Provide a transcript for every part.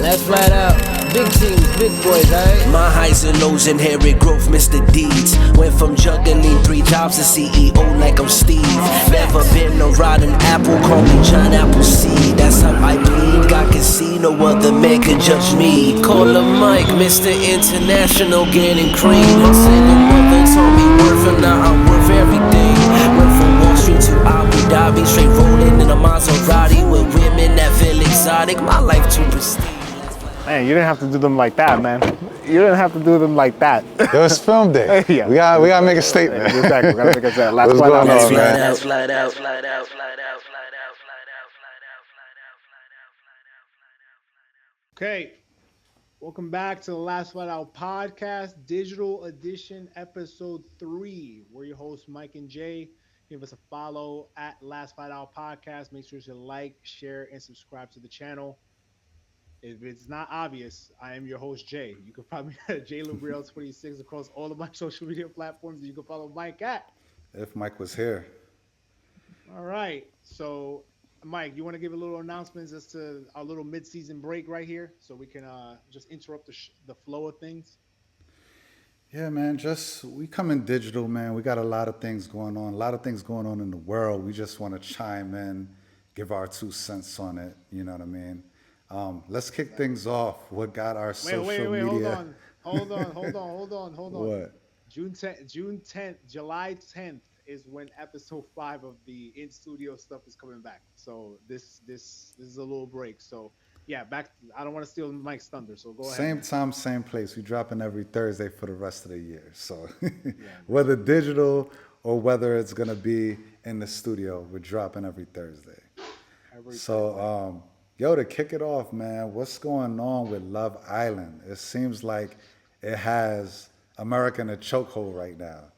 That's flat out. Big teams, big boys, alright? My highs and lows, inherit growth, Mr. Deeds. Went from juggling 3 jobs to CEO like I'm Steve. Never been a rotten apple, call me John Appleseed. That's how I bleed. God can see, no other man can judge me. Call him Mike, Mr. International, getting cream. My single mother taught me worth, and now I'm worth everything. Went from Wall Street to Abu Dhabi, straight rolling in a Maserati with women that feel exotic. My life too pristine. Man, you didn't have to do them like that, man. You didn't have to do them like that. It was film day. Yeah. We gotta make a statement. Exactly. We gotta make a statement. What's going on, man? Flat out. Okay, welcome back to the Last Flat Out Podcast, Digital Edition, Episode 3. We're your hosts, Mike and Jay. Give us a follow at Last Flat Out Podcast. Make sure to like, share, and subscribe to the channel. If it's not obvious, I am your host, Jay. You can find me at JLeBron26 across all of my social media platforms. You can follow Mike at. If Mike was here. All right, so Mike, you want to give a little announcements as to our little mid-season break right here, so we can just interrupt the flow of things. Yeah, man, we come in digital, man. We got a lot of things going on, in the world. We just want to chime in, give our 2 cents on it. You know what I mean? Let's kick things off. What got our social media? Hold on. What? June 10th, July 10th is when episode 5 of the in-studio stuff is coming back. So this is a little break. So yeah, back. I don't want to steal Mike's thunder. So go ahead. Same time, same place. We dropping every Thursday for the rest of the year. So whether digital or whether it's gonna be in the studio, we're dropping every Thursday. Yo, to kick it off, man, what's going on with Love Island? It seems like it has America in a chokehold right now.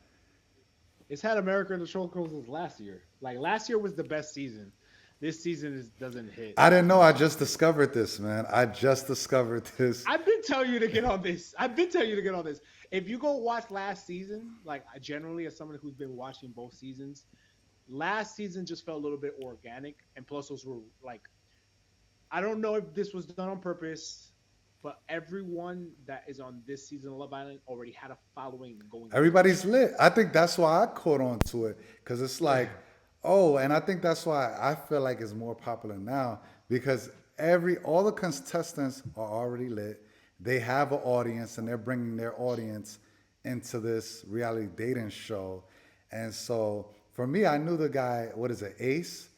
It's had America in the chokehold since last year. Like last year was the best season. This season doesn't hit. I didn't know. I just discovered this, man. I've been telling you to get on this. If you go watch last season, like generally as someone who's been watching both seasons, last season just felt a little bit organic, and plus those were like, I don't know if this was done on purpose, but everyone that is on this season of Love Island already had a following going. Everybody's lit. I think that's why I caught on to it, because it's like, and I think that's why I feel like it's more popular now, because all the contestants are already lit. They have an audience, and they're bringing their audience into this reality dating show. And so for me, I knew the guy, Ace,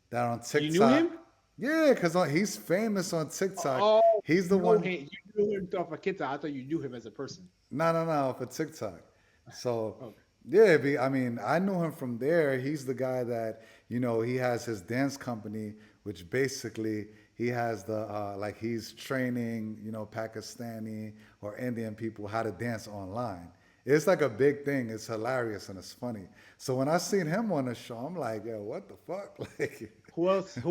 that on TikTok. You knew him? Yeah, because he's famous on TikTok. He's the one. You knew him off of TikTok. I thought you knew him as a person. No, for TikTok. So, yeah, I knew him from there. He's the guy that, he has his dance company, which basically he has he's training, Pakistani or Indian people how to dance online. It's like a big thing. It's hilarious and it's funny. So when I seen him on the show, I'm like, yo, what the fuck? Like, Who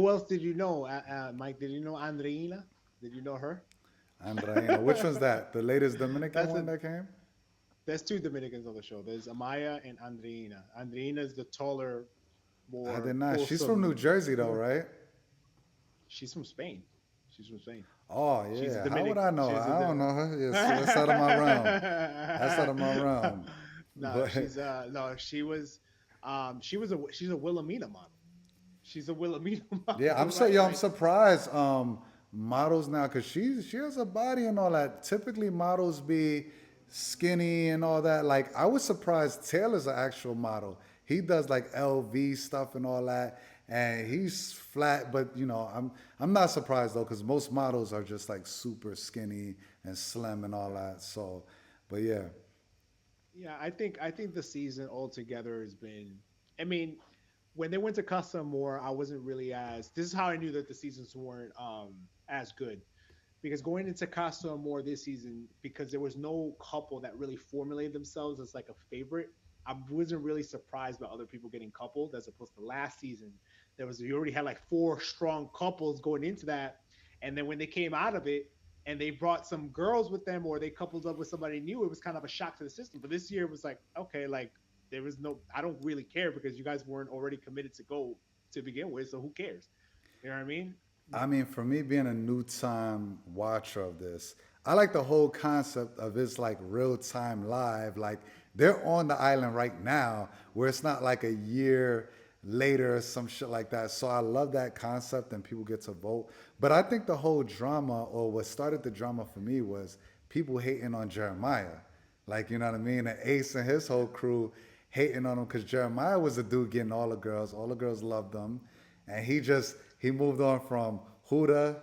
else did you know, Mike? Did you know Andreina? Did you know her? Andreina. Which one's that? The latest Dominican one that came? There's 2 Dominicans on the show. There's Amaya and Andreina. Andreina is the taller, more. I did not. She's from New Jersey, though, right? She's from Spain. Oh, yeah. How would I know? I don't know her. Yes, that's out of my realm. She's a Wilhelmina model. She's a Wilhelmina model. Yeah, I'm surprised models now, because she has a body and all that. Typically models be skinny and all that. Like, I was surprised Taylor's an actual model. He does like LV stuff and all that, and he's flat, but I'm not surprised though, because most models are just like super skinny and slim and all that. So, but yeah. Yeah, I think the season altogether has been, when they went to Casa Amor, I wasn't really this is how I knew that the seasons weren't as good. Because going into Casa Amor this season, because there was no couple that really formulated themselves as like a favorite, I wasn't really surprised by other people getting coupled, as opposed to last season. You already had like 4 strong couples going into that, and then when they came out of it and they brought some girls with them, or they coupled up with somebody new, it was kind of a shock to the system. But this year it was like, okay, like there was I don't really care, because you guys weren't already committed to go to begin with, so who cares? You know what I mean? I mean, for me being a new time watcher of this, I like the whole concept of it's like real time live. Like they're on the island right now, where it's not like a year later or some shit like that. So I love that concept and people get to vote. But I think the whole drama, or what started the drama for me, was people hating on Jeremiah. Like, you know what I mean? And Ace and his whole crew hating on him because Jeremiah was a dude getting all the girls. All the girls loved him. And he moved on from Huda.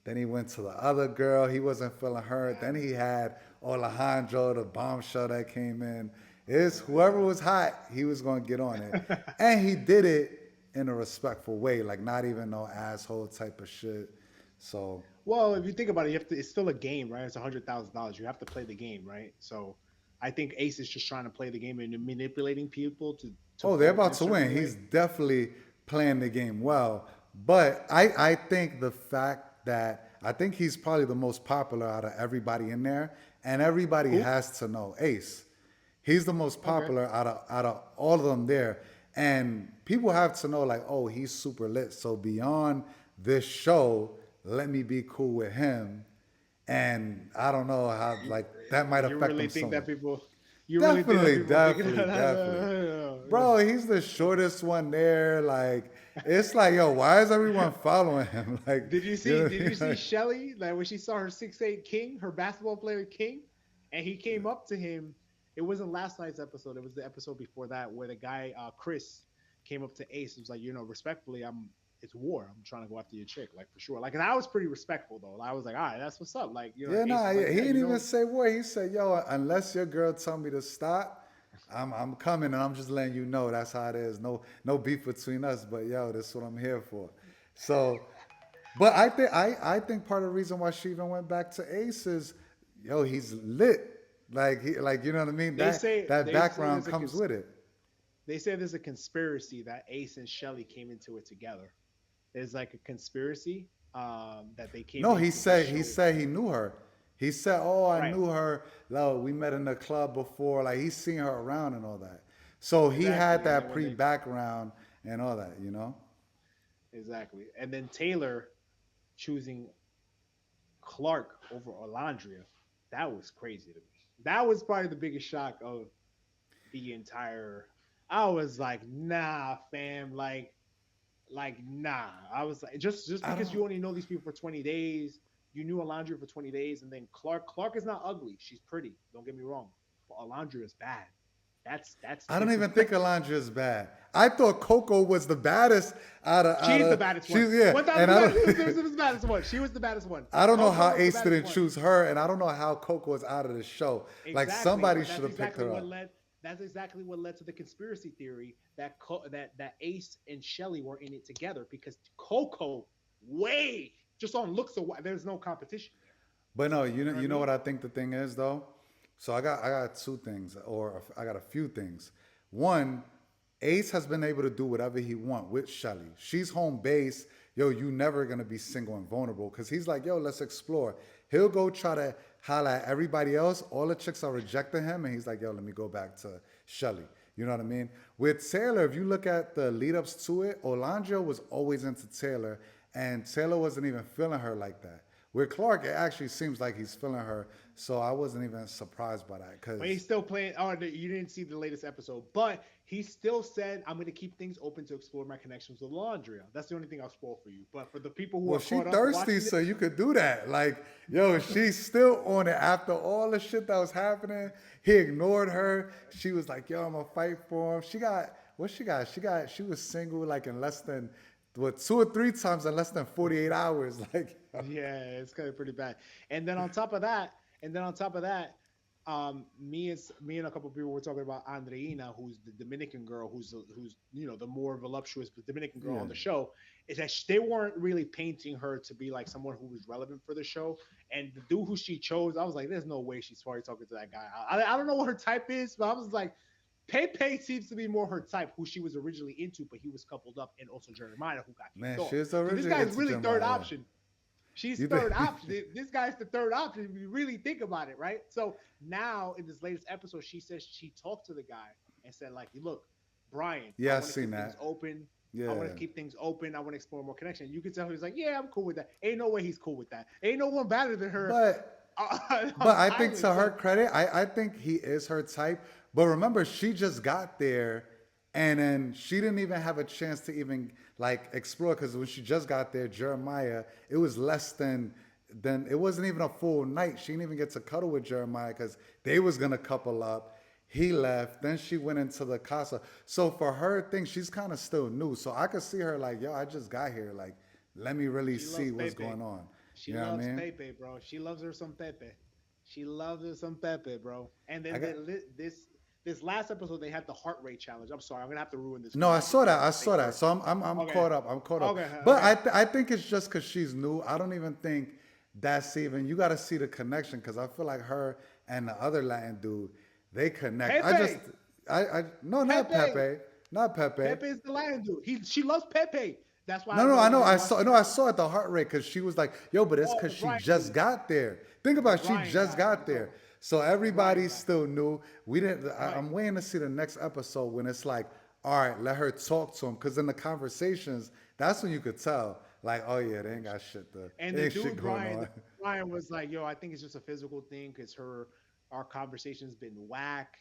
Then he went to the other girl. He wasn't feeling her. Then he had Alejandro, the bombshell that came in. It's whoever was hot, he was going to get on it. And he did it in a respectful way, like not even no asshole type of shit. So, Well, if you think about it, you have to. It's still a game, right? It's $100,000. You have to play the game, right? So, I think Ace is just trying to play the game and manipulating people to. oh, they're vote in about a to win. certain way. He's definitely playing the game well. But I think the fact that I think he's probably the most popular out of everybody in there, and everybody Who? has to know Ace. He's the most Okay. popular out of all of them there. And people have to know, like, oh, he's super lit. So beyond this show, let me be cool with him. And I don't know how, like, that might You affect really him so think that much. people? You really think that Definitely, people are thinking definitely, definitely. that? Bro, he's the shortest one there. Like, it's like, yo, why is everyone following him? Like, Did you see? know what Did I you mean? see Like, Shelly? Like when she saw her 6'8" King, her basketball player King, and he came up to him. It wasn't last night's episode. It was the episode before that, where the guy Chris came up to Ace. He was like, respectfully, It's war. I'm trying to go after your chick, like for sure. Like, and I was pretty respectful though. I was like, all right, that's what's up. Like, yeah, Ace nah, was like, he yeah, didn't even say what. He said, yo, unless your girl tell me to stop, I'm coming and I'm just letting you know that's how it is. No beef between us, but yo, this is what I'm here for. So, but I think part of the reason why she even went back to Ace is, yo, he's lit. Like you know what I mean? That they say background comes with it. they say there's a conspiracy that Ace and Shelly came into it together. There's like a conspiracy that they came No, into the he show. said he knew her. He said, "Oh, I Right. knew her. No, we met in the club before. Like he's seen her around and all that. So he had Exactly. And that then when they pre-background and all that, you know." exactly. And then Taylor choosing Clark over Orlandria. That was crazy to me. That was probably the biggest shock of the entire. I was like, nah, fam, like nah. I was like, just I because don't. you only know these people for 20 days, you knew Alondra for 20 days, and then Clark is not ugly. She's pretty. Don't get me wrong, but Alondra is bad. That's I don't even think disrespectful. Alondra is bad. I thought Coco was the baddest out She's the of. baddest She's one. yeah, and 1,000%. She was the baddest one. She was the baddest one. I don't know Coco how was the Ace baddest didn't one. choose her, and I don't know how Coco is out of the show. Like Exactly, somebody but should that's have picked exactly her what up. led. That's exactly what led to the conspiracy theory that that Ace and Shelly were in it together because Coco, way just on looks of there's no competition there. But no, You know what I you know mean? what I think the thing is though. So I got two things, or I got a few things. One, Ace has been able to do whatever he want with Shelly. She's home base. Yo, you never gonna be single and vulnerable because he's like, yo, let's explore. He'll go try to holla at everybody else. All the chicks are rejecting him, and he's like, yo, let me go back to Shelly. You know what I mean? With Taylor, if you look at the lead ups to it, Olandra was always into Taylor, and Taylor wasn't even feeling her like that. With Clark, it actually seems like he's feeling her, so I wasn't even surprised by that. Cause But he's still playing. Oh, you didn't see the latest episode, but he still said, "I'm going to keep things open to explore my connections with Laundria." That's the only thing I'll spoil for you. But for the people who well, are she caught up thirsty, watching so it, you could do that. Like, yo, she's still on it after all the shit that was happening. He ignored her. She was like, yo, I'm gonna fight for him. She got what she got? She was single like in less than what 2 or 3 times in less than 48 hours. Like, yeah, it's kind of pretty bad. And then on top of that, me and a couple of people were talking about Andreina, who's the Dominican girl, who's the more voluptuous Dominican girl yeah. on the show. Is that they weren't really painting her to be like someone who was relevant for the show. And the dude who she chose, I was like, there's no way she's probably talking to that guy. I don't know what her type is, but I was like, Pepe seems to be more her type, who she was originally into, but he was coupled up, and also Jeremiah, who got Man, kicked off. she was So this originally guy's into really third Jeremiah. option. She's You third think- option. This guy's the third option if you really think about it, right? So now in this latest episode, she says she talked to the guy and said, like, look, Brian, Yeah, I I want to seen keep things that. open. I want to Yeah. keep things open. I want to explore more connection. You can tell he's like, yeah, I'm cool with that. Ain't no way he's cool with that. Ain't no one better than her But on But the I think island. to her So credit, I think he is her type. But remember, she just got there and then she didn't even have a chance to even like explore because when she just got there, Jeremiah, it was less than it wasn't even a full night. She didn't even get to cuddle with Jeremiah because they was gonna couple up. He left, then she went into the casa. So for her thing, she's kind of still new. So I could see her like, yo, I just got here. Like, let me really she see loves what's Pepe. going on. She You know what I loves mean? Pepe, bro. She loves her some Pepe. She loves her some Pepe, bro. And I then got this last episode they had the heart rate challenge. I'm sorry, I'm gonna have to ruin this for No, you. I I just saw can't that. I let say saw that. first. So I'm Okay, caught up. I'm caught up. okay, But okay. I think it's just because she's new. I don't even think that's even. You got to see the connection because I feel like her and the other Latin dude, they connect. Pepe, I no, not Pepe, Pepe, not Pepe. Pepe is the lion dude. She loves Pepe. That's why No, I no, know I when know. you're I watching. saw. No, I saw at the heart rate because she was like, "Yo," but it's Oh, because the she Brian just dude, got there. Think the about it, she Brian just guy. got there. So The Brian everybody's guy. still new. We didn't. Right. I'm waiting to see the next episode when it's like, all right, let her talk to him because in the conversations, that's when you could tell, like, oh yeah, they ain't got shit. And There the ain't shit dude going Brian, on. Brian was like, "Yo, I think it's just a physical thing because our conversation's been whack."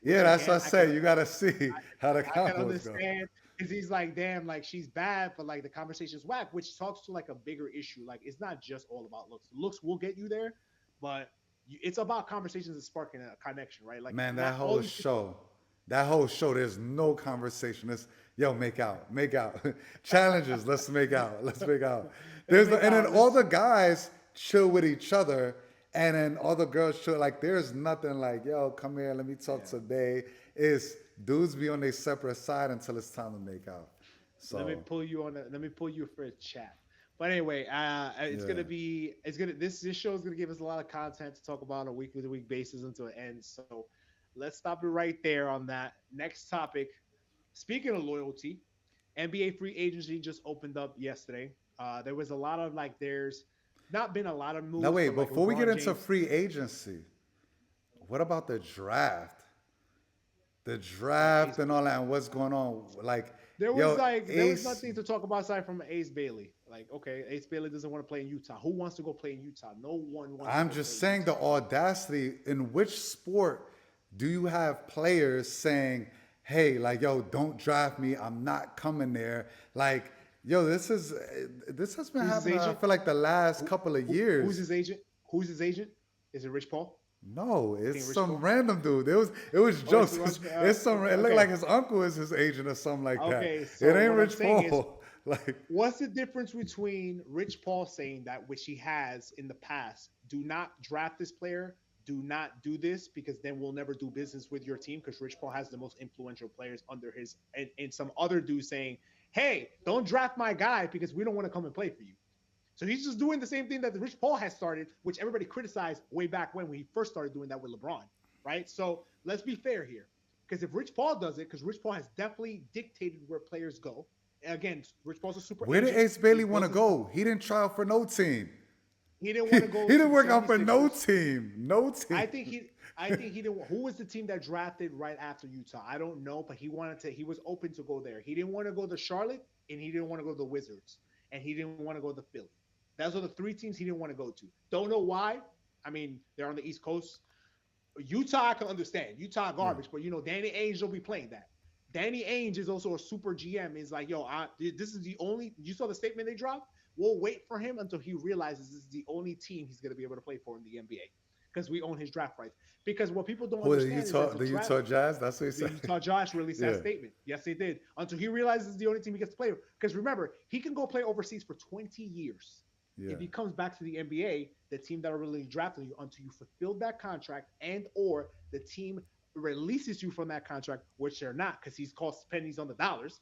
Which Yeah, that's what I again, say. You got to see how the I can combos go. understand because he's like, damn, like she's bad, but like the conversation's whack, which talks to like a bigger issue. Like it's not just all about looks. Looks will get you there, but it's about conversations and sparking a connection, right? Like Man, not all these people. that whole show, there's no conversation. It's yo, make out. Challenges, let's make out, let's make out. Let's There's make and then out. all Let's the guys chill with each other, and then all the girls chill. Like there's nothing like yo, come here, let me talk yeah. today. It's dudes be on their separate side until it's time to make out. Let me So pull you on. Let me pull you for a chat. But anyway, it's yeah, gonna be. It's gonna. This show is gonna give us a lot of content to talk about on a week to week basis until it ends. So let's stop it right there on that. Next topic. Speaking of loyalty, NBA free agency just opened up yesterday. There was a lot of like. There's not been a lot of now moves wait, from like before we get LeBron into James. free agency, what about the draft? The And draft Ace and all that and what's going on. Like, yo, there was Ace, nothing to talk about aside from Ace Bailey. Like, okay, Ace Bailey doesn't want to play in Utah. Who wants to go play in Utah? No one wants to I'm go play just in saying Utah. the audacity in which sport do you have players saying, hey, like, yo, don't draft me. I'm not coming there. Like, yo, this has been Who's his happening, I agent? feel like the last Who, couple of who's years. his agent? Who's his agent? Is it Rich Paul? No, You it's think Rich some Paul? random dude. It was Oh, it's jokes. Rich, It looked okay. like his uncle is his agent or something like that. Okay, It so ain't what I'm Rich saying is, Paul. Like, what's the difference between Rich Paul saying that, which he has in the past, do not draft this player, do not do this, because then we'll never do business with your team, because Rich Paul has the most influential players under his, and some other dude saying, hey, don't draft my guy because we don't want to come and play for you. So he's just doing the same thing that the Rich Paul has started, which everybody criticized way back when he first started doing that with LeBron, right? So let's be fair here. Because if Rich Paul does it, because Rich Paul has definitely dictated where players go. Again, Rich Paul's a super where did agent. Ace Bailey He's want built to his, go? He didn't try out for no team. he didn't He want to go to didn't the work out for no 76ers. team. No team. I think he didn't. Who was the team that drafted right after Utah? I don't know, but he wanted to. He was open to go there. He didn't want to go to Charlotte, and he didn't want to go to the Wizards, and he didn't want to go to Philly. Those are the three teams he didn't want to go to. Don't know why. I mean, they're on the East Coast. Utah, I can understand. Utah Yeah. garbage, but Danny Ainge will be playing that. Danny Ainge is also a super GM. Is like, yo, this is the only. You saw the statement they dropped. We'll wait for him until he realizes this is the only team he's going to be able to play for in the NBA because we own his draft rights. Because what people don't Who understand is that The Utah Jazz? That's what he the said. Utah Jazz released that Yeah. statement. Yes, they did. Until he realizes it's the only team he gets to play with. Because remember, he can go play overseas for 20 years. Yeah. If he comes back to the NBA, the team that are really drafting you until you fulfill that contract and or the team releases you from that contract, which they're not because he's cost pennies on the dollars.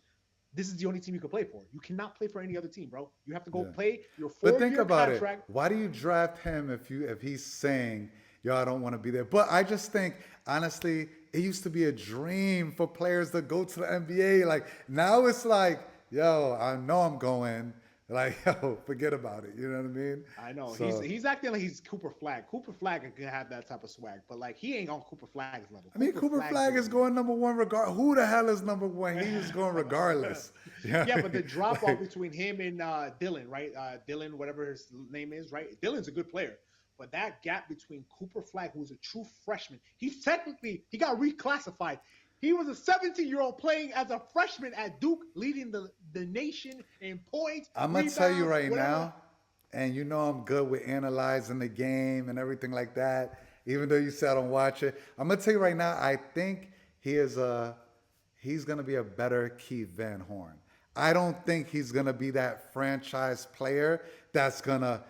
This is the only team you can play for. You cannot play for any other team, bro. You have to go Yeah. play your But think 4-year about it. contract. Why do you draft him if he's saying, yo, I don't want to be there? But I just think, honestly, it used to be a dream for players to go to the NBA. Like now it's like, yo, I know I'm going, Like, yo, forget about it. You know what I mean? I know So, he's acting like he's Cooper Flag. Cooper Flag can have that type of swag, but like he ain't on Cooper Flag's level. I mean, Cooper Flag is going number one regard. Who the hell is number one? He was going regardless. You know what Yeah, I but the mean? drop off Like, between him and Dylan, right? Dylan, whatever his name is, right? Dylan's a good player, but that gap between Cooper Flag, who's a true freshman, he got reclassified. He was a 17-year-old playing as a freshman at Duke, leading the nation in points. I'm gonna tell you rebounds, right whatever. now, and you know I'm good with analyzing the game and everything like that. Even though you said I don't watch it, I'm gonna tell you right now. I think he's gonna be a better Keith Van Horn. I don't think he's gonna be that franchise player that's gonna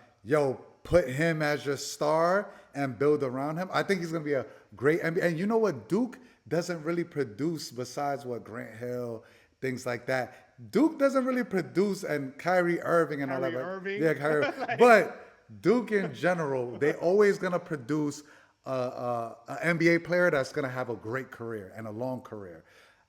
put him as your star and build around him. I think he's gonna be a great NBA. And you know what? Duke doesn't really produce besides what Grant Hill, things like that. Duke doesn't really produce, and Kyrie Irving and all Kyrie that. Irving. Yeah, Kyrie. But Duke in general, they always gonna produce a NBA player that's gonna have a great career and a long career.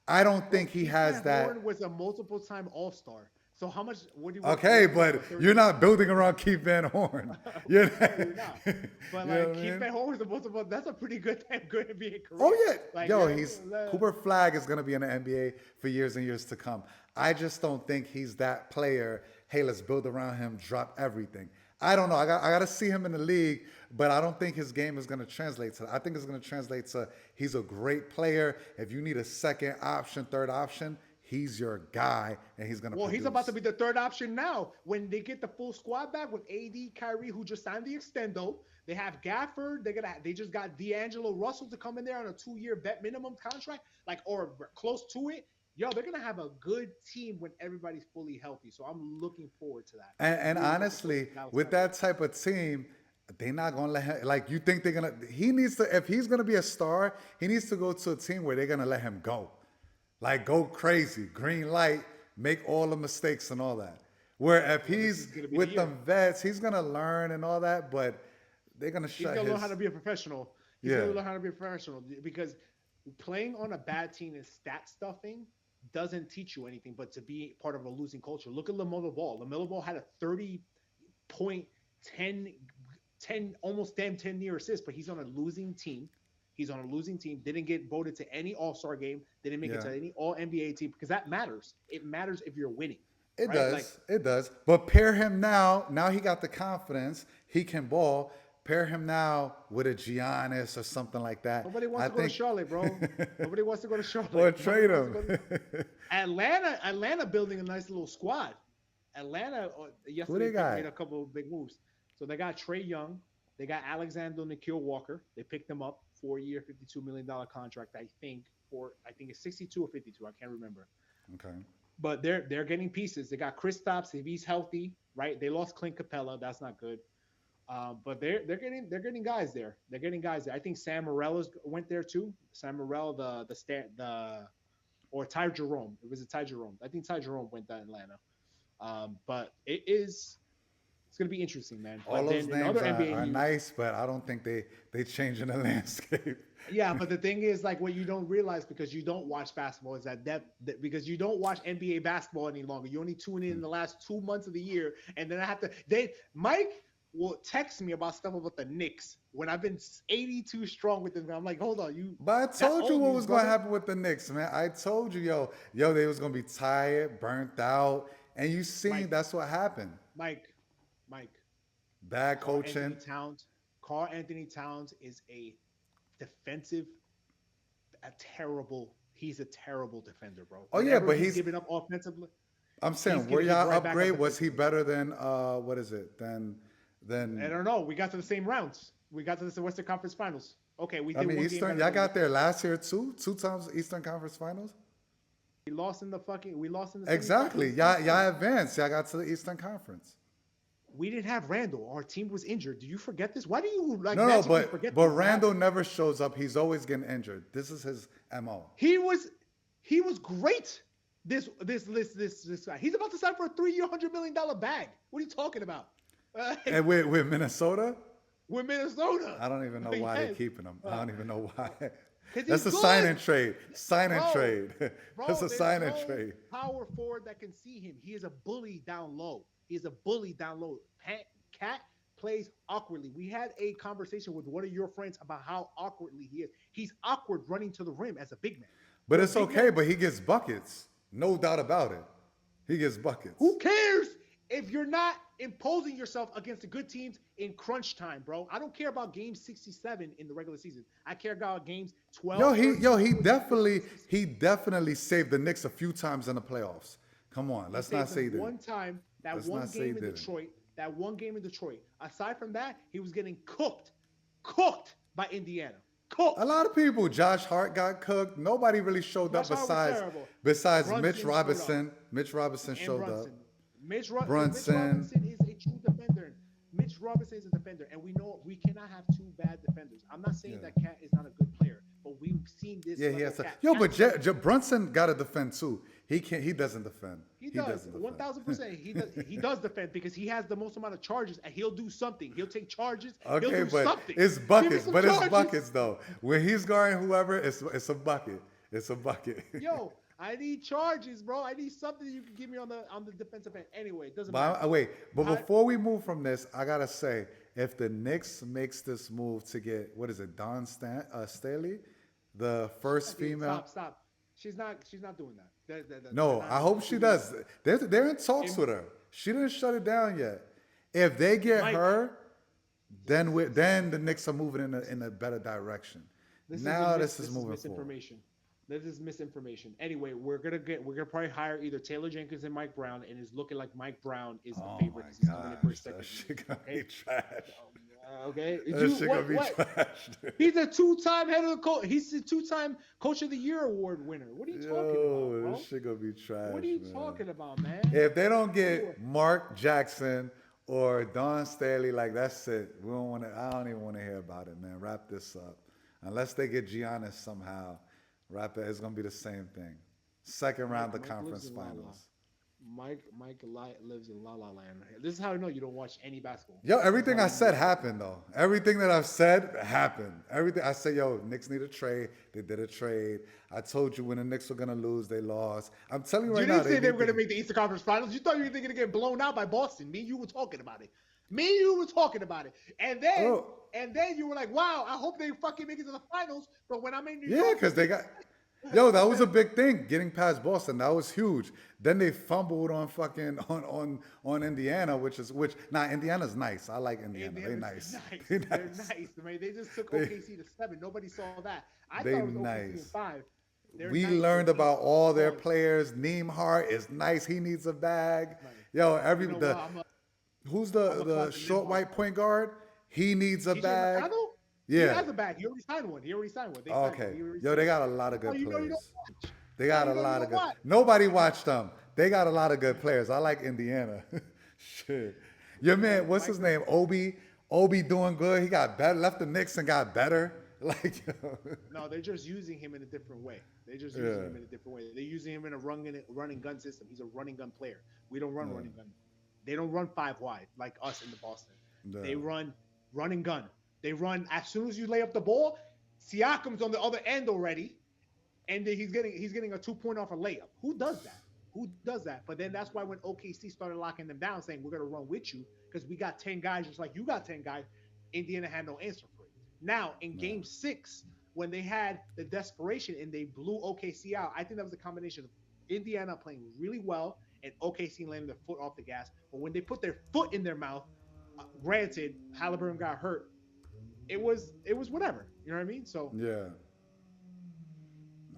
I don't think he has Van that. Horn was a multiple-time All-Star. So how much? What do you? Okay, but you're not building around Keith Van Horn. You're not. You're not. But You know like what I Keith mean? Van Horn was a multiple. That's a pretty good NBA career. Oh yeah, Like, he's Cooper Flag is gonna be in the NBA for years and years to come. I just don't think he's that player. Hey, let's build around him, drop everything. I don't know. I got to see him in the league, but I don't think his game is gonna translate to that. I think it's gonna translate to he's a great player. If you need a second option, third option, he's your guy, and he's gonna. Well, produce. he's about to be the third option now. When they get the full squad back with AD, Kyrie, who just signed the extendo, they have Gafford. They just got D'Angelo Russell to come in there on a 2-year vet minimum contract, or close to it. Yo, they're gonna have a good team when everybody's fully healthy. So I'm looking forward to that. And honestly, with that type of team, they're not gonna let him. Like, you think they're gonna? He needs to. If he's gonna be a star, he needs to go to a team where they're gonna let him go. Like, go crazy, green light, make all the mistakes and all that. Where if he's with them vets, he's gonna learn and all that, but they're gonna He's shut gonna his. learn how to be a professional. He's gonna learn how to be a professional because playing on a bad team and stat stuffing doesn't teach you anything but to be part of a losing culture. Look at LaMelo Ball. LaMelo Ball had a 30-point, 10 almost damn 10 near assists, but he's on a losing team. Didn't get voted to any All-Star game. Didn't make it to any All-NBA team because that matters. It matters if you're winning. It right? does. It does. But pair him now. Now he got the confidence. He can ball. Pair him now with a Giannis or something like that. Nobody wants to go to Charlotte, bro. Nobody wants to go to Charlotte. Or trade him. Atlanta building a nice little squad. Atlanta yesterday made a couple of big moves. So they got Trae Young. They got Alexander Nikhil Walker. They picked him up, 4-year, $52 million contract, I think it's 62 or 52. I can't remember. Okay. But they're getting pieces. They got Kristaps if he's healthy, right? They lost Clint Capella. That's not good. But they're getting guys there. They're getting guys there. I think Sam Morrell went there too. Sam Morrell, or Ty Jerome. It was a Ty Jerome. I think Ty Jerome went to Atlanta. But it's going to be interesting, man. All those names are nice, but I don't think they change in the landscape. Yeah, but the thing is, like, what you don't realize because you don't watch basketball is that because you don't watch NBA basketball any longer. You only tune in the last 2 months of the year, and then Mike will text me about stuff about the Knicks when I've been 82 strong with them. I'm like, hold on, But I told you what was going to happen with the Knicks, man. I told you, they was going to be tired, burnt out, and you seen that's what happened. Mike. Bad coaching. Karl Anthony Towns is he's a terrible defender, bro. Oh yeah, but he's giving up offensively. I'm saying, were y'all upgrade? Was he better than what is it? Than I don't know. We got to the same rounds. We got to the Western Conference Finals. Okay, we did. I mean, Eastern. Y'all got there last year too. 2 times Eastern Conference Finals. We lost in the. Exactly. Y'all advanced. Y'all got to the Eastern Conference. We didn't have Randall. Our team was injured. Do you forget this? Why do you No, but Randall never shows up. He's always getting injured. This is his MO. He was great. This guy. He's about to sign for a 3-year, $100 million bag. What are you talking about? And with Minnesota? With Minnesota. I don't even know why they're keeping him. I don't even know why. That's a sign and trade. Trade. Bro, That's a sign and trade. Power forward that can see him. He is a bully down low. He's a bully down low. Cat plays awkwardly. We had a conversation with one of your friends about how awkwardly he is. He's awkward running to the rim as a big man. But You're a it's big okay. man. But he gets buckets, no doubt about it. He gets buckets. Who cares if you're not imposing yourself against the good teams in crunch time, bro? I don't care about game 67 in the regular season. I care about games 12. He definitely saved the Knicks a few times in the playoffs. Come on, let's not say that. One time, Let's not say game in he didn't. Detroit, that one game in Detroit. Aside from that, he was getting cooked by Indiana. Cooked. A lot of people. Josh Hart got cooked. Nobody really showed up Josh Hart was besides terrible. Mitch Brunson Robinson. Mitch Robinson And showed Brunson. up. Mitch Brunson. Robinson is a true defender. Mitch Robinson is a defender, and we know we cannot have two bad defenders. I'm not saying that Cat is not a good player, but we've seen this. Yeah, he has level to. Cat. Yo, Cat- but Brunson got to defend too. He can't. He doesn't defend. He does. doesn't defend. 1,000%. He does defend because he has the most amount of charges, and he'll do something. He'll take charges. Okay, he'll do but something. it's Give me buckets. some But it's charges. buckets though. When he's guarding whoever, it's a bucket. It's a bucket. Yo, I need charges, bro. I need something you can give me on the defensive end. Anyway, it doesn't But matter. but before we move from this, I gotta say, if the Knicks makes this move to get Dawn Staley, the first female. Stop. She's not doing that. No, I hope she does. They're in talks with her. She didn't shut it down yet. If they get her, then the Knicks are moving in a better direction. This is moving misinformation. This is misinformation. Anyway, we're gonna probably hire either Taylor Jenkins and Mike Brown, and it's looking like Mike Brown is the favorite. Oh He's my coming in for a gosh, second that year. shit gonna be trash. Okay, That shit gonna be trash. Dude. He's a two-time head of the coach. He's a two-time Coach of the Year award winner. What are you talking about, bro? This shit gonna be trash. What are you man. talking about, man? If they don't get Mark Jackson or Dawn Staley, like that's it. We don't want to. I don't even want to hear about it, man. Wrap this up. Unless they get Giannis somehow, wrap it. It's gonna be the same thing. Second round of the conference finals. Mike lives in La La Land. This is how I know you don't watch any basketball. Yo, everything I said happened though. Everything that I've said happened. Everything I said, yo, Knicks need a trade. They did a trade. I told you when the Knicks were gonna lose, they lost. I'm telling you right now. You didn't say they were gonna make the Eastern Conference Finals. You thought you were gonna get blown out by Boston. Me and you were talking about it. And then you were like, wow, I hope they fucking make it to the finals. But when I'm in New York, Yeah, because they got. Yo, that was a big thing, getting past Boston. That was huge. Then they fumbled on fucking on Indiana, Indiana's nice. I like Indiana. They're nice. They're nice. Man, they just took OKC to 7. Nobody saw that. I thought it was OKC to 5. We learned about all their players. Neimark is nice. He needs a bag. Yo, who's the short white point guard? He needs a bag. Yeah. He has a bag. He already signed one. Okay. Yo, they got a lot of good players. They got a lot of good. watch. Nobody watched them. They got a lot of good players. I like Indiana. Shit. Your man, what's his name? Obi doing good. He got better. Left the Knicks and got better. Like, no, they're just using him in a different way. They're using him in a run and gun system. He's a running gun player. We don't run running gun. They don't run 5 wide like us in the Boston. No. They run and gun. They run as soon as you lay up the ball. Siakam's on the other end already, and then he's getting a 2-point off a layup. Who does that? But then that's why when OKC started locking them down, saying we're gonna run with you because we got 10 guys just like you got 10 guys, Indiana had no answer for it. Now in Game 6, when they had the desperation and they blew OKC out, I think that was a combination of Indiana playing really well and OKC landing their foot off the gas. But when they put their foot in their mouth, granted, Halliburton got hurt. It was whatever. You know what I mean? So yeah.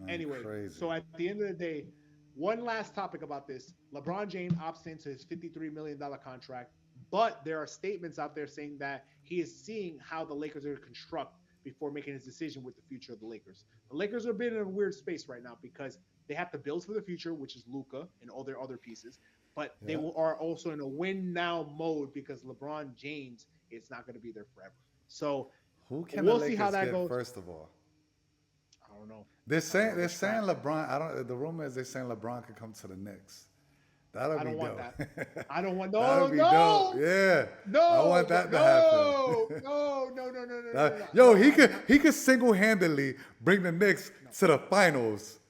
Anyway, crazy. so at the end of the day, one last topic about this. LeBron James opts into his $53 million contract, but there are statements out there saying that he is seeing how the Lakers are going to construct before making his decision with the future of the Lakers. The Lakers are a bit in a weird space right now because they have to build for the future, which is Luka and all their other pieces, but they are also in a win now mode because LeBron James is not going to be there forever. So who can we'll the see Lakers how that get goes. First of all? I don't know. They're saying LeBron. The rumor is they're saying LeBron could come to the Knicks. That'll be dope. Want that. I don't want Dope. Yeah. No. I want that to happen. No. Yo, he could single-handedly bring the Knicks to the finals.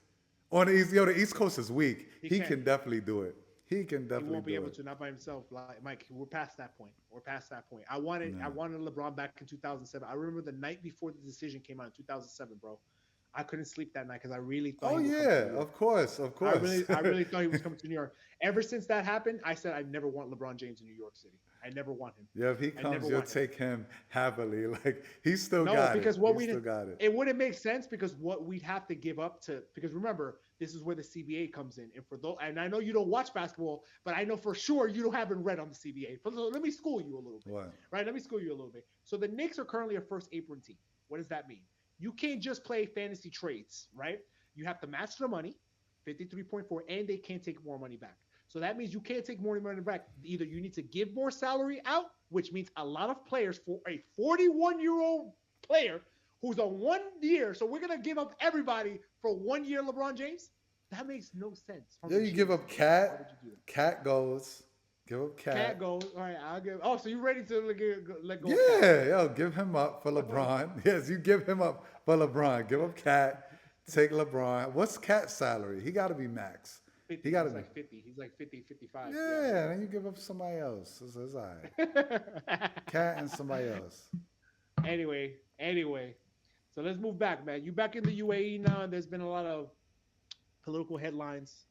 On the East, the East Coast is weak. He can definitely do it. he can He definitely won't be do able it. to, not by himself. Like Mike, we're past that point. We're past that point. I Yeah. wanted LeBron back in 2007. I remember the night before the decision came out in 2007, bro. I couldn't sleep that night because I really thought Oh he would come to yeah, New York. of course. I really thought he was coming to New York. Ever since that happened, I said I never want LeBron James in New York City. I never want him. Yeah, if he I never comes, you'll want him. take him happily. Like he still No, got it. because He still got it. it wouldn't make sense because what we'd have to give up to, because remember, this is where the CBA comes in. And for those, and I know you don't watch basketball, but I know for sure you don't haven't read on the CBA. So let me school you a little bit, What? right? Let me school you a little bit. So the Knicks are currently a first apron team. What does that mean? You can't just play fantasy trades, right? You have to match the money, 53.4, and they can't take more money back. So that means you can't take more money back. Either you need to give more salary out, which means a lot of players for a 41-year-old player who's on 1 year. So we're gonna give up everybody for 1 year, LeBron James. That makes no sense. Yeah, you give up Why would Cat. you do that? Cat goes. Give up Cat Cat. goes. All right, I'll give. Oh, so you ready to let go of Cat? Yeah, yo, give him up for LeBron. Yes, you give him up for LeBron. Give up Cat. Take LeBron. What's Cat's salary? He got to be max. 50. He got to He's be. like 50. He's like 50, 55. Yeah, then you give up somebody else. It's all right. Yeah. Cat and somebody else. Anyway. So let's move back, man. You back in the UAE now, and there's been a lot of political headlines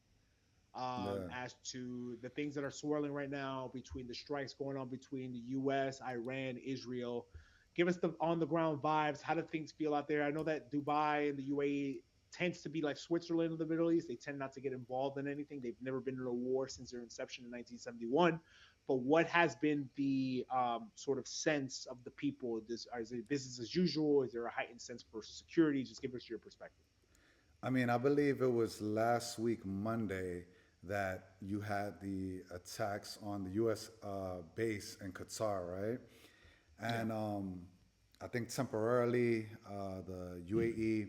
Yeah. as to the things that are swirling right now between the strikes going on between the U.S., Iran, Israel. Give us the on the ground vibes. How do things feel out there? I know that Dubai and the UAE tends to be like Switzerland of the Middle East. They tend not to get involved in anything. They've never been in a war since their inception in 1971. But what has been the sort of sense of the people? Is it business as usual? Is there a heightened sense for security? Just give us your perspective. I mean, I believe it was last week, Monday, that you had the attacks on the U.S. Base in Qatar, right? And I think temporarily the UAE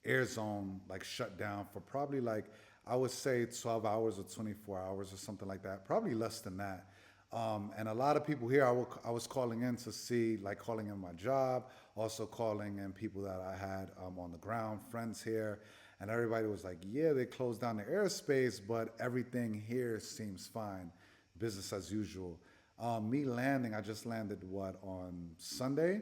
air zone like shut down for probably like I would say 12 hours or 24 hours or something like that, probably less than that. And a lot of people here, I was calling in to see, like calling in my job, also calling in people that I had on the ground, friends here, and everybody was like, yeah, they closed down the airspace, but everything here seems fine, business as usual. Me landing, I just landed on Sunday,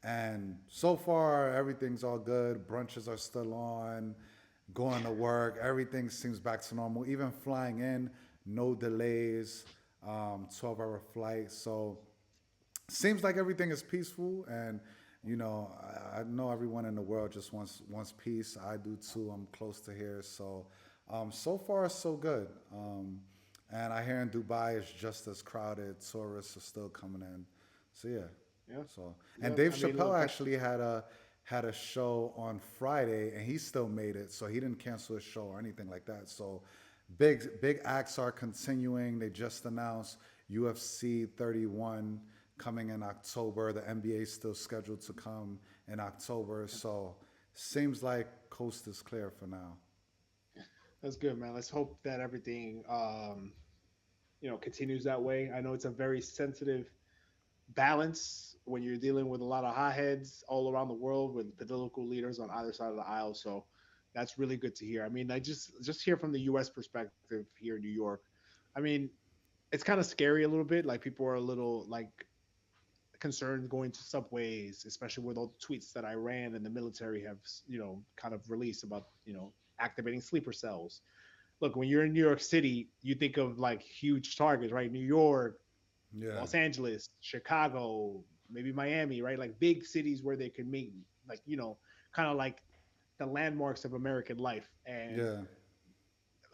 and so far everything's all good. Brunches are still on, going to work, everything seems back to normal. Even flying in, no delays, 12-hour flight. So seems like everything is peaceful, and I know everyone in the world just wants peace. I do too. I'm close to here, so so far so good. And I hear in Dubai it's just as crowded. Tourists are still coming in. So yeah. Yeah. So Yeah. and Dave I mean, Chappelle look, actually had a show on Friday and he still made it. So he didn't cancel his show or anything like that. So big acts are continuing. They just announced UFC 31 coming in October. The NBA is still scheduled to come in October. So seems like coast is clear for now. that's good, man. Let's hope that everything continues that way. I know it's a very sensitive balance when you're dealing with a lot of hotheads all around the world with political leaders on either side of the aisle. So that's really good to hear. I mean, I just hear from the U.S. perspective here in New York. I mean, it's kind of scary a little bit. Like people are a little like concerned going to subways, especially with all the tweets that Iran and the military have, kind of released about, activating sleeper cells. Look, when you're in New York City, you think of like huge targets, right? New York, Yeah. Los Angeles, Chicago, maybe Miami, right? Like big cities where they could meet, like, kind of like the landmarks of American life. And Yeah.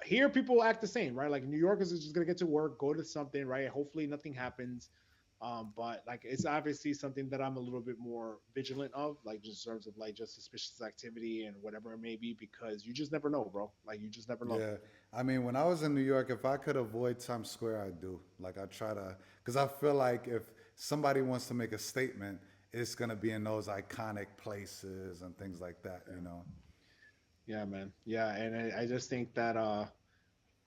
here people act the same, right? Like New Yorkers are just gonna get to work, go to something, right? Hopefully nothing happens. But like it's obviously something that I'm a little bit more vigilant of, like just in terms of like just suspicious activity and whatever it may be, because you just never know, bro. Like you just never know. Yeah. I mean, when I was in New York, if I could avoid Times Square, I do. Like, I try to, because I feel like if somebody wants to make a statement, it's going to be in those iconic places and things like that, you know? Yeah, man. Yeah, and I just think that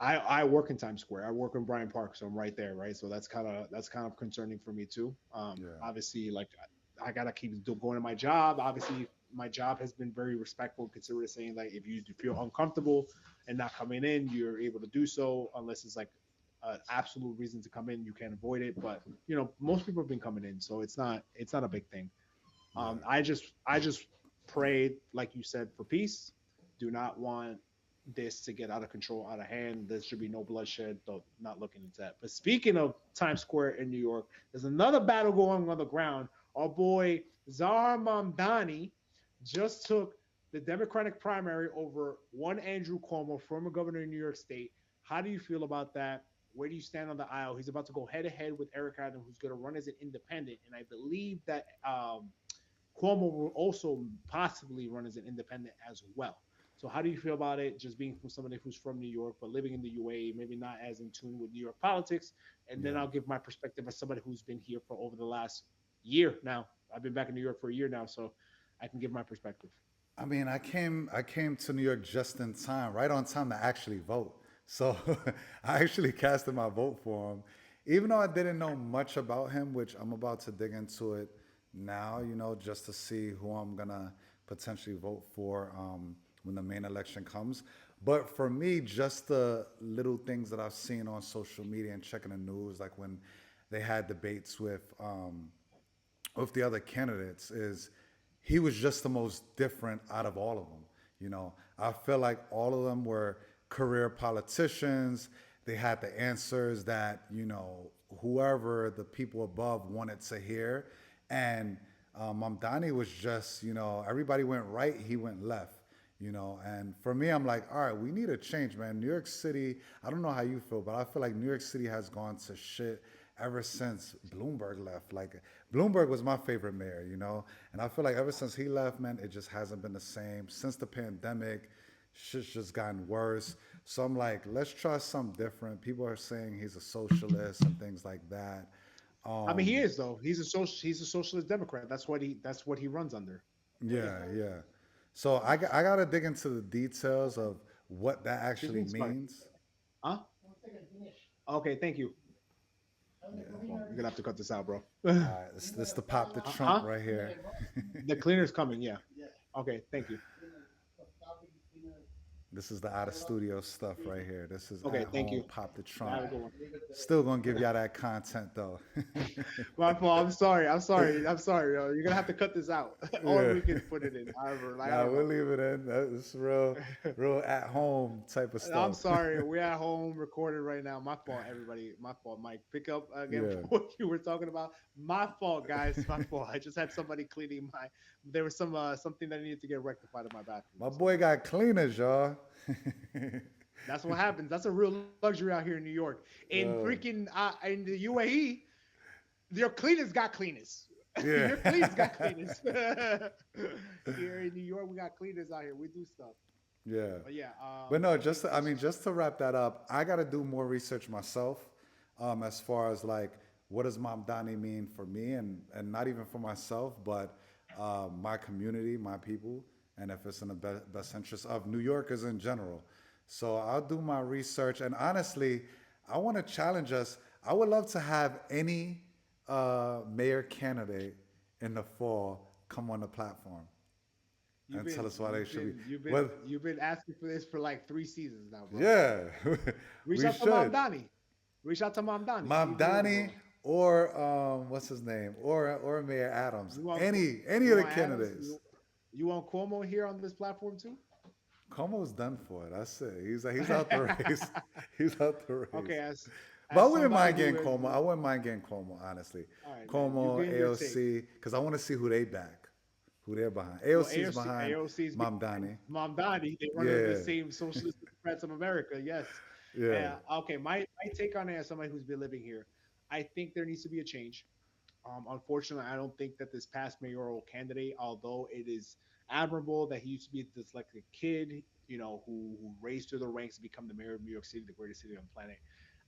I work in Times Square. I work in Bryant Park, so I'm right there, right? So that's kind of concerning for me too. Yeah. Obviously, like I gotta keep going to my job. Obviously, my job has been very respectful, considerate, saying like if you feel uncomfortable and not coming in, you're able to do so unless it's like an absolute reason to come in. You can't avoid it, but most people have been coming in, so it's not a big thing. Right. I just prayed, like you said, for peace. Do not want this to get out of control, out of hand. There should be no bloodshed. Though not looking into that. But speaking of Times Square in New York, there's another battle going on the ground. Our boy Zahar Mamdani just took the Democratic primary over one Andrew Cuomo, former governor of New York State. How do you feel about that? Where do you stand on the aisle? He's about to go head to head with Eric Adams, who's going to run as an independent, and I believe that Cuomo will also possibly run as an independent as well. So how do you feel about it? Just being from somebody who's from New York but living in the UAE, maybe not as in tune with New York politics. And then Yeah. I'll give my perspective as somebody who's been here for over the last year now. I've been back in New York for a year now, so I can give my perspective. I mean, I came to New York just in time, right on time to actually vote. So I actually casted my vote for him, even though I didn't know much about him, which I'm about to dig into it now. Just to see who I'm gonna potentially vote for when the main election comes. But for me, just the little things that I've seen on social media and checking the news, like when they had debates with the other candidates, is he was just the most different out of all of them. I feel like all of them were career politicians. They had the answers that, whoever the people above wanted to hear. And Mamdani was just, everybody went right, he went left. And for me, I'm like, all right, we need a change, man. New York City, I don't know how you feel, but I feel like New York City has gone to shit ever since Bloomberg left. Like, Bloomberg was my favorite mayor, and I feel like ever since he left, man, it just hasn't been the same. Since the pandemic, shit's just gotten worse. So I'm like, let's try something different. People are saying he's a socialist and things like that. I mean, he is though. He's a socialist Democrat. That's what he runs under. But yeah, Yeah, yeah. So I gotta dig into the details of what that excuse me, actually sorry. means. Huh? Okay, thank you. Well, you're gonna have to cut this out, bro. All right, this the pop the trunk Huh? right here. The cleaner's coming. Yeah. Okay, thank you. This is the out of studio stuff right here. This is Okay, at thank home you. pop the Have trunk. a good one. Still gonna give y'all that content though. My fault. I'm sorry. I'm sorry. I'm sorry. Yo. You're gonna have to cut this out, or Yeah. we can put it in. However, like I Nah, don't we'll know. leave it in. That's real at home type of I'm stuff. sorry. We're at home recording right now. My fault, everybody. My fault, Mike. Pick up again Yeah. for what you were talking about. My fault, guys. My fault. I just had somebody cleaning my. There was something that needed to get rectified in my bathroom. My So boy got cleaners, y'all. that's what happens. That's a real luxury out here in New York. In freaking in the UAE, your cleaners got cleaners. Yeah. Your cleaners got cleaners. Here in New York, we got cleaners out here. We do stuff. Yeah. But yeah, But no, just to wrap that up, I got to do more research myself, as far as like what does Mamdani mean for me, and not even for myself, but my community, my people, and if it's in the best interest of New Yorkers in general. So I'll do my research, and honestly, I want to challenge us. I would love to have any mayor candidate in the fall come on the platform You've and been tell us why they you've should be. been you've been Well, you've been asking for this for like 3 seasons now, bro. yeah, Reach we out to should. Mom Donnie. Reach out to Mom Donnie. See Mom if you're able Donnie to. or what's his name, or Mayor Adams. You want Any you of the want Adams? candidates. You want Cuomo here on this platform too? Como's done for it. That's it. He's out the race. He's out the race. Okay, But I as wouldn't somebody mind who getting is Como. I wouldn't mind getting Como, honestly. all right, man. You Como, getting your take. AOC, because I want to see who they back, who they're behind. Well, AOC's behind AOC's Mom Donnie. Mom Donnie. They run under Yeah, the same Socialist Democrats of America. Yes. yeah, Okay, my take on it as somebody who's been living here, I think there needs to be a change. Unfortunately, I don't think that this past mayoral candidate, although it is admirable that he used to be a dyslexic kid, who raised through the ranks to become the mayor of New York City, the greatest city on the planet,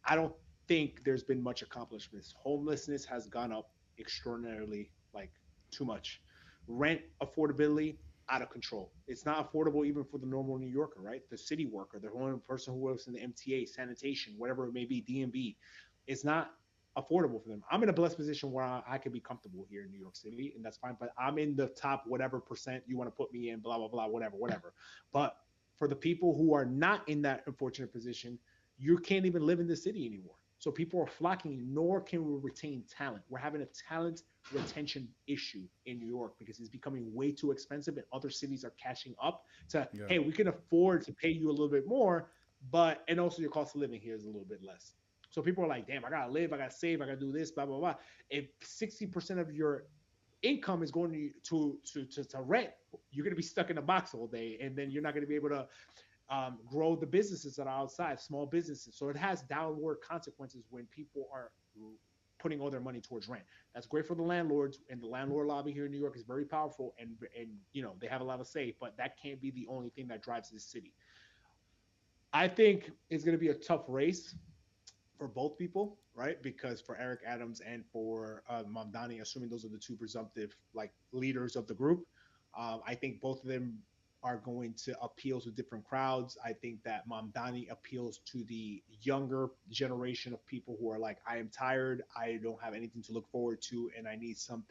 I don't think there's been much accomplishments. Homelessness has gone up extraordinarily, like too much. Rent affordability out of control. It's not affordable even for the normal New Yorker, right? The city worker, the one person who works in the MTA, sanitation, whatever it may be, DMV. It's not affordable for them. I'm in a blessed position where I can be comfortable here in New York City, and that's fine. But I'm in the top whatever percent you want to put me in, blah blah blah, whatever, whatever. But for the people who are not in that unfortunate position, you can't even live in the city anymore. So people are flocking, nor can we retain talent. We're having a talent retention issue in New York because it's becoming way too expensive and other cities are catching up to, Yeah. hey, we can afford to pay you a little bit more, but, and also your cost of living here is a little bit less. So people are like, damn, I gotta live, I gotta save, I gotta do this, blah, blah, blah. If 60% of your income is going to rent, you're gonna be stuck in a box all day, and then you're not gonna be able to grow the businesses that are outside, small businesses. So it has downward consequences when people are putting all their money towards rent. That's great for the landlords, and the landlord lobby here in New York is very powerful, and you know they have a lot of say. But that can't be the only thing that drives this city. I think it's going to be a tough race for both people, right? Because for Eric Adams and for Mamdani, assuming those are the two presumptive like leaders of the group, I think both of them are going to appeal to different crowds. I think that Mamdani appeals to the younger generation of people who are like, I am tired, I don't have anything to look forward to, and I need someone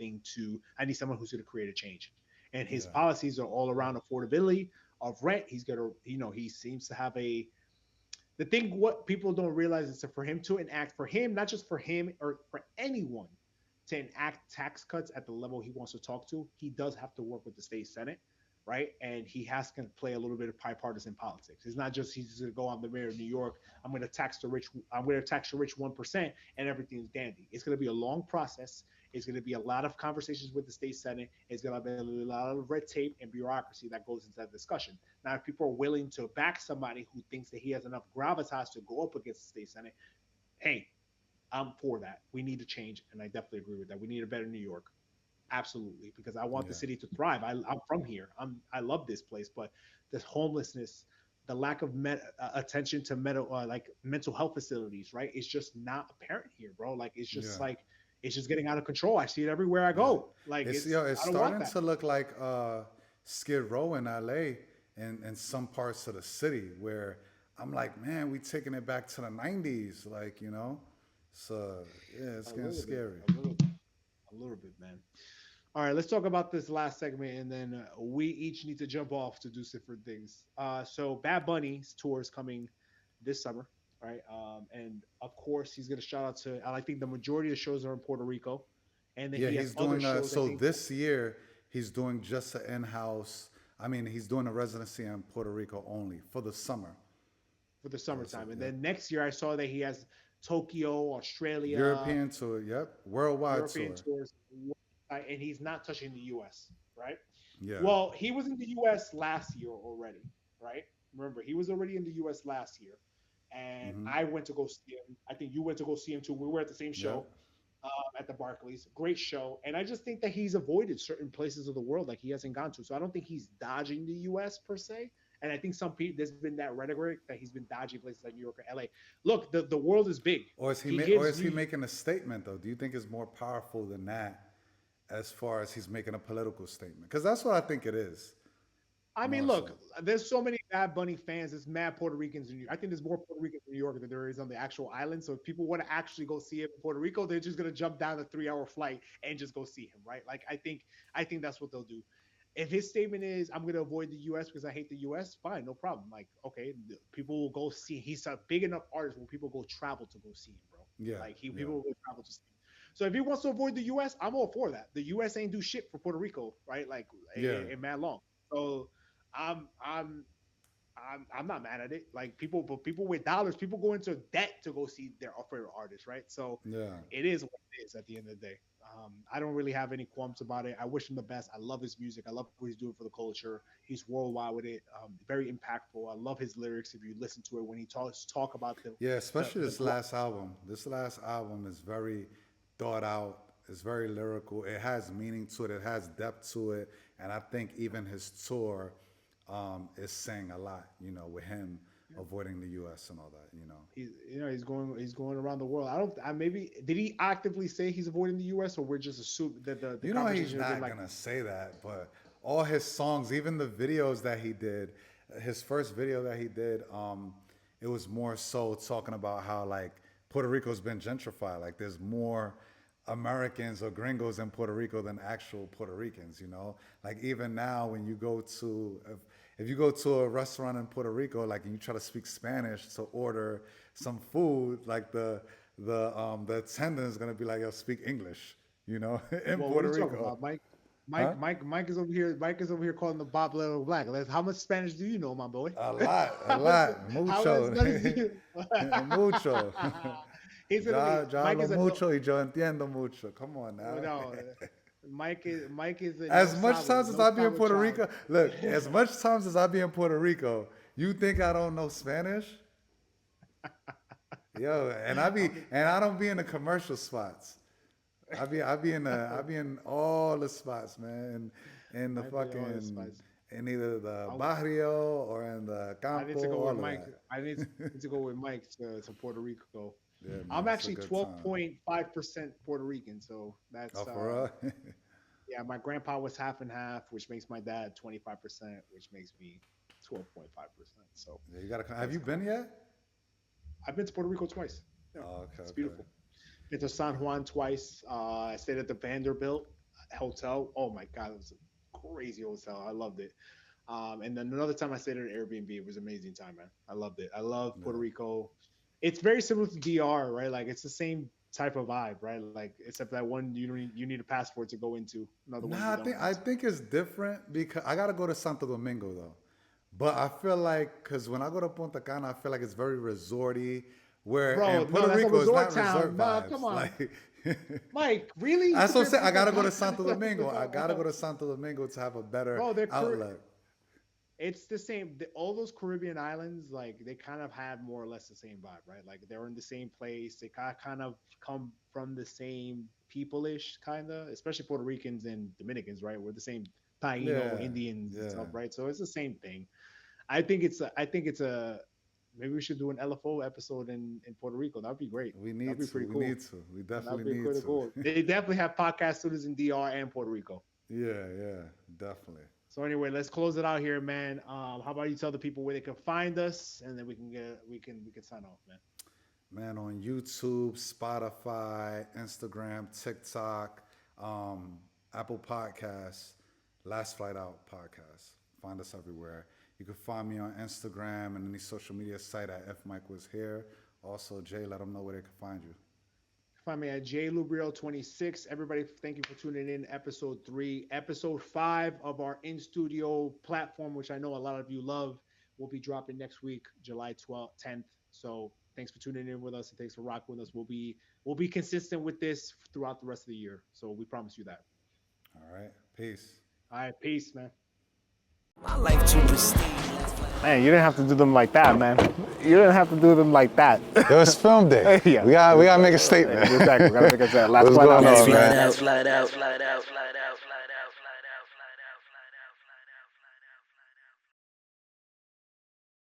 who's going to create a change. And his Yeah. policies are all around affordability of rent. He's going to, you know, he seems to have the thing what people don't realize is that for him to enact, for him, not just for him or for anyone to enact tax cuts at the level he wants to talk to, he does have to work with the state senate, right? And he has to play a little bit of bipartisan politics. It's not just he's just going to go on the mayor of New York. I'm going to tax the rich. I'm going to tax the rich 1% and everything's dandy. It's going to be a long process. It's going to be a lot of conversations with the state senate. It's going to be a lot of red tape and bureaucracy that goes into that discussion. Now, if people are willing to back somebody who thinks that he has enough gravitas to go up against the state senate, hey, I'm for that. We need to change, and I definitely agree with that. We need a better New York. Absolutely, because I want the Yeah. city to thrive. I'm from here. I love this place, but this homelessness, the lack of attention to mental health facilities, right? It's just not apparent here, bro. Like it's just Yeah. like it's just getting out of control. I see it everywhere I Yeah. go. Like It's I don't want starting that. to look like Skid Row in LA and some parts of the city where I'm like, man, we taking it back to the 90s, like, you know? So yeah, it's A getting little bit, scary. a little bit, man. All right, let's talk about this last segment, and then we each need to jump off to do different things. So Bad Bunny's tour is coming this summer, right? And of course, he's gonna shout out to. I think the majority of the shows are in Puerto Rico, and then Yeah, he has he's other doing shows. I so think this year he's doing just an in-house. I mean, he's doing a residency in Puerto Rico only for the summer. for the That's it, summertime, and yep. then next year I saw that he has Tokyo, Australia, European tour, yep. Worldwide European tour. tours, and he's not touching the U.S. Right? Yeah. Well, he was in the U.S. last year already, right? Remember, he was already in the U.S. last year, and Mm-hmm. I went to go see him. I think you went to go see him too. We were at the same Yep. show at the Barclays. Great show, and I just think that he's avoided certain places of the world like he hasn't gone to. So I don't think he's dodging the U.S. per se. And I think some people there's been that rhetoric that he's been dodging places like New York or L.A. Look, the world is big. He Or gives is he you. making a statement though? Do you think it's more powerful than that as far as he's making a political statement? Because that's what I think it is. I mean, More so. look, there's so many Bad Bunny fans. There's mad Puerto Ricans in New York. I think there's more Puerto Ricans in New York than there is on the actual island. So if people want to actually go see him in Puerto Rico, they're just gonna jump down the 3 hour flight and just go see him, right? Like I think that's what they'll do. If his statement is I'm gonna avoid the US because I hate the US, fine, no problem. Like, okay, people will go see he's a big enough artist where people go travel to go see him, bro. Yeah. Like Yeah. people will go travel to see him. So if he wants to avoid the US, I'm all for that. The US ain't do shit for Puerto Rico, right? Like Yeah. in mad long. So I'm I'm I'm not mad at it. Like but people with dollars, people go into debt to go see their favorite artist, right? So Yeah. it is what it is at the end of the day. I don't really have any qualms about it. I wish him the best. I love his music. I love what he's doing for the culture. He's worldwide with it. Very impactful. I love his lyrics. If you listen to it when he talk about Yeah, especially the this last album. This last album is very thought out. It's very lyrical. It has meaning to it. It has depth to it. And I think even his tour is saying a lot, you know, with him avoiding the U.S. and all that, you know. he's going around the world. I maybe did he actively say he's avoiding the U.S. or we're just assuming that the You know he's conversation has not been like gonna say that, but all his songs, even the videos that he did, his first video that he did, it was more so talking about how like Puerto Rico's been gentrified. Like there's more Americans or gringos in Puerto Rico than actual Puerto Ricans, you know? Like even now when you go to, if you go to a restaurant in Puerto Rico, like and you try to speak Spanish to order some food, like the attendant is gonna be like, yo, speak English, you know, in Well, Puerto what are you talking Rico. about, Mike? Huh? Mike is over here. Mike is over here calling the Bob Little Black. How much Spanish do you know, my boy? A lot, How mucho, much do you? mucho. He's Yo gonna be. Mike hablo is a mucho y yo entiendo mucho. Come on now. no. Mike is a As no much sabo, times as no I be in sabo Puerto child. Rico, look, as much times as I be in Puerto Rico, you think I don't know Spanish? Yo, and I don't be in the commercial spots. I be in all the spots, man. In the I be in all the fucking spots. in either the barrio or in the I need campo, to go all with of Mike. that. I need to go with Mike to Puerto Rico. Yeah, man, I'm it's a actually good 12.5% Puerto Rican, so that's Oh, for real? yeah. My grandpa was half and half, which makes my dad 25%, which makes me 12.5%. So Yeah, you gotta come. Have you been yet? I've been to Puerto Rico twice. Yeah, Oh, okay, it's okay. beautiful. Been to San Juan twice. I stayed at the Vanderbilt hotel. Oh my god, it was a crazy hotel. I loved it. And then another time I stayed at an Airbnb. It was an amazing time, man. I loved it. I love Puerto Rico. It's very similar to DR, right? Like it's the same type of vibe, right? Like except that one you need a passport to go into. Another one Nah, you don't. I think it's different because I gotta go to Santo Domingo though. But I feel like because when I go to Punta Cana, I feel like it's very resorty. Where Bro, in no, Puerto that's a Rico it's resort not town. resort Nah, vibes. come on. Like, Mike, really? that's what I'm saying. I gotta go to Punta Santo Cana? Domingo. I gotta go to Santo Domingo to have a better Bro, outlet. it's the same. All those Caribbean islands, like they kind of have more or less the same vibe, right? Like they're in the same place. They kind of come from the same people-ish, kind of. Especially Puerto Ricans and Dominicans, right? We're the same Taino, Yeah, Indians, and yeah. stuff, right? So it's the same thing. I think it's a. Maybe we should do an LFO episode in Puerto Rico. That'd be great. We That'd need be to. pretty We cool. need to. We That'd definitely be need pretty to. cool. They definitely have podcast studios in DR and Puerto Rico. Yeah, yeah, definitely. So anyway, let's close it out here, man. How about you tell the people where they can find us, and then we can sign off, man. Man, on YouTube, Spotify, Instagram, TikTok, Apple Podcasts, Last Flight Out Podcast. Find us everywhere. You can find me on Instagram and any social media site at If Mike Was Here. Also, Jay, let them know where they can find you. Find me at JLubrio26. Everybody, thank you for tuning in. Episode 3, episode 5 of our in-studio platform, which I know a lot of you love, will be dropping next week, July 12th, 10th. So thanks for tuning in with us and thanks for rocking with us. We'll be consistent with this throughout the rest of the year. So we promise you that. All right, peace. All right, peace, man. My life too pristine. Man, you didn't have to do them like that, man. You didn't have to do them like that. It was film day. Yeah. We gotta make a statement. Exactly. We gotta make a statement. Last What's one going out. on, man? Flat out.